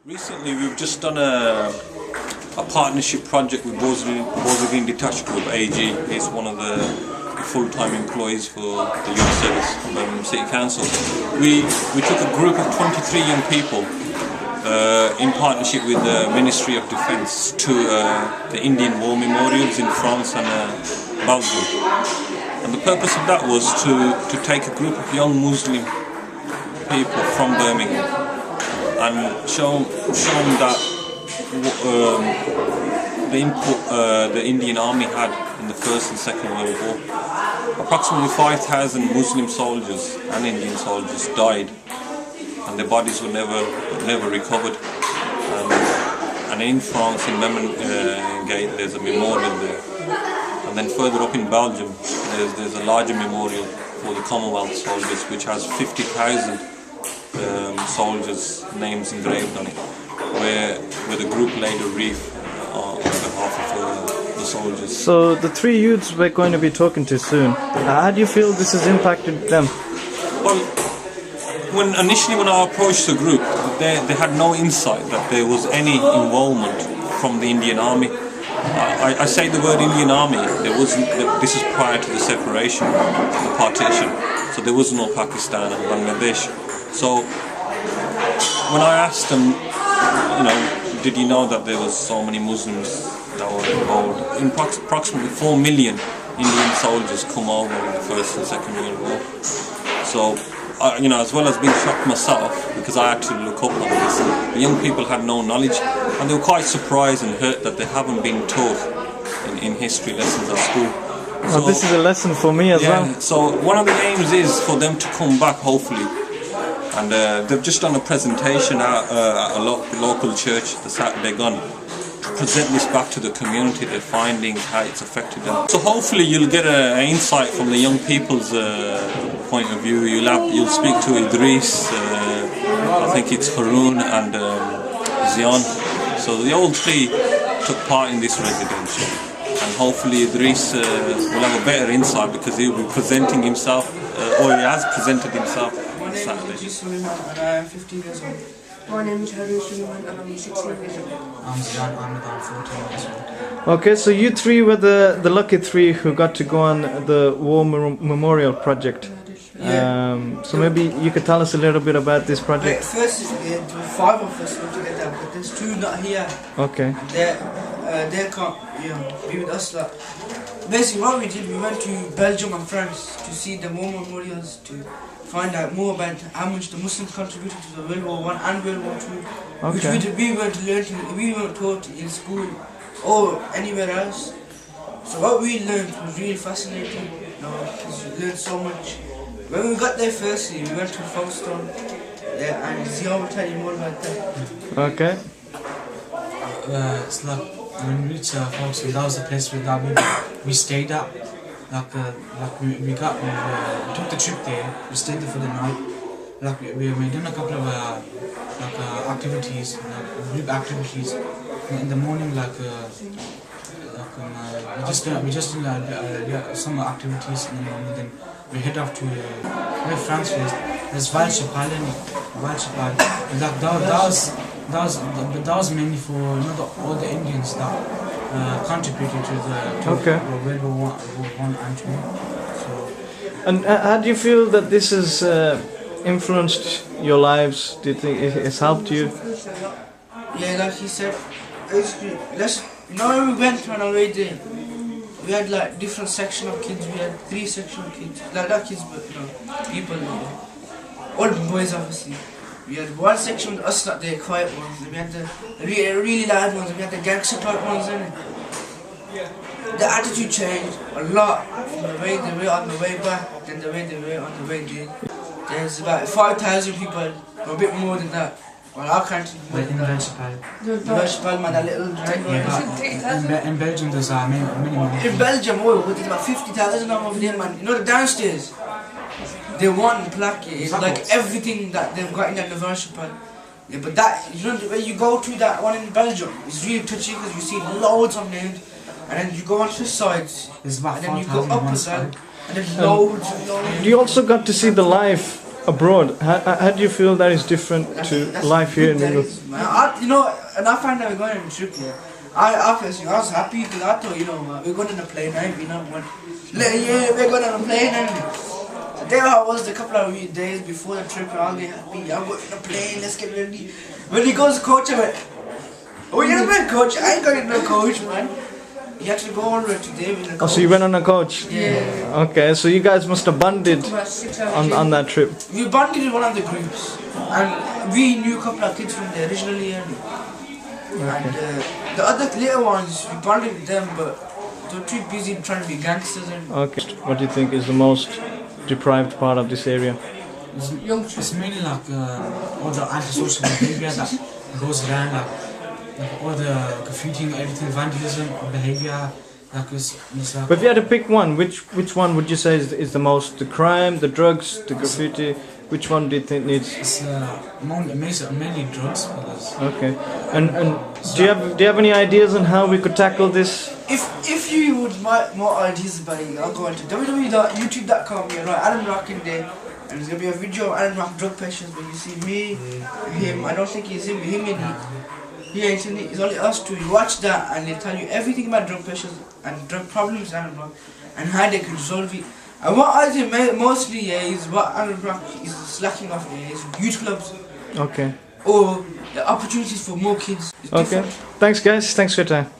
Recently, we've just done a partnership project with Bordesley Detatched Group, AG. It's one of the full-time employees for the youth service of Birmingham City Council. We took a group of 23 young people in partnership with the Ministry of Defence to the Indian War Memorials in France and Belgium. And the purpose of that was to take a group of young Muslim people from Birmingham and show them that the input the Indian Army had in the First and Second World War. Approximately 5,000 Muslim soldiers and Indian soldiers died, and their bodies were never recovered. And in France, in Memengate, there's a memorial there. And then further up in Belgium, there's a larger memorial for the Commonwealth soldiers, which has 50,000 soldiers' names engraved on it, where the group laid a wreath on behalf of the soldiers. So the three youths we're going to be talking to soon, how do you feel this has impacted them? Well, when I approached the group, they had no insight that there was any involvement from the Indian Army. I say the word Indian Army, this is prior to the separation, the partition, so there was no Pakistan and Bangladesh. So when I asked them, did you know that there was so many Muslims that were involved? In approximately 4 million Indian soldiers come over in the First and Second World War. So, as well as being shocked myself, because I had to look up on this, the young people had no knowledge, and they were quite surprised and hurt that they haven't been taught in history lessons at school. So this is a lesson for me as well. So one of the aims is for them to come back, hopefully. And they've just done a presentation at a local church, the Saturday Gun, to present this back to the community, their findings, how it's affected them. So hopefully you'll get an insight from the young people's point of view. You'll speak to Idrees, I think it's Haroon and Zehyan. So the all three took part in this residential. And hopefully Idrees will have a better insight, because he'll be presenting himself, or he has presented himself on Saturday. I'm 15 years old. My name is Haroon and I'm 16 years old. I'm Zehyan, I'm 14 years old. Okay, so you three were the lucky three who got to go on the War Memorial project. So maybe you could tell us a little bit about this project. First, 5 of us were together, but there's 2 not here. Okay. They can't be with us. Basically what we did, we went to Belgium and France to see the war memorials, to find out more about how much the Muslims contributed to the World War I and World War II, okay. Which we weren't taught in school or anywhere else. So what we learned was really fascinating, because we learned so much. When we got there firstly, we went to Folkestone, and Zehyan will tell you more about that. Okay. It's like when we reached Folkestone, that was the place where we stayed at. We took the trip there. We stayed there for the night. We done a couple of activities, group activities. In the morning, we just did some activities in the morning. Then we head off to where France is. There's Valchapal. That was mainly for all the Indians that contributed to World War I and II. So, and how do you feel that this has influenced your lives? Do you think it has helped you? Yeah, like he said, when we went on our way there, we had different section of kids. We had 3 sections of kids, not kids, but people, all boys obviously. We had one section with us, not the quiet ones. We had the really loud ones. We had the gangster type ones in it. The attitude changed a lot from the way they were on the way back than the way they were on the way there. There's about 5,000 people, or a bit more than that. Well, I can't more than that. Man, that little drive. In Belgium, there's many more. In Belgium, there's about 50,000 of them over there, man. The downstairs, they want plaque. It's like everything that they've got in that Naseby. Yeah, but that, when you go to that one in Belgium, it's really touchy because you see loads of names, and then you go on to the sides, and then you go up as well, and then loads. You also got to see the life abroad. How do you feel that is different to life here in England? You know, and I found out we're going on a trip here. I was happy because I thought, you know, we're going on a plane, right? You know, yeah, we're going on a plane. And there I was a couple of days before the trip. I'll get happy. I'm going on a plane. Let's get ready. When he goes, coach, I went, oh, you're a coach. I ain't going no coach, man. You have to go all the way to there with a coach. Oh, so you went on a coach? Yeah. Okay, so you guys must have bonded on that trip. We bonded in one of the groups. And we knew a couple of kids from there originally. And the other little ones, we bonded with them, but they're too busy trying to be gangsters. And Okay, what do you think is the most deprived part of this area? It's mainly like all the antisocial behavior that goes around, like all the graffiti, everything, vandalism behavior. Like it's like. But if you had to pick one, which one would you say is the most? The crime, the drugs, the graffiti? Which one do you think needs? It's mainly drugs. Because Okay, and do you have any ideas on how we could tackle this? if you would want more ideas about it, I'll go into www.youtube.com. You're right, Adam Rock in there. And there's gonna be a video of Adam Rock drug patients, but you see me, him, I don't think he's him and he ain't in it, it's only us two. You watch that and they'll tell you everything about drug patients and drug problems Adam Rock and how they can resolve it. And what I do mostly is what Adam Rock is slacking off is youth clubs. Okay. Or the opportunities for more kids. It's Okay. different. Thanks guys, thanks for your time.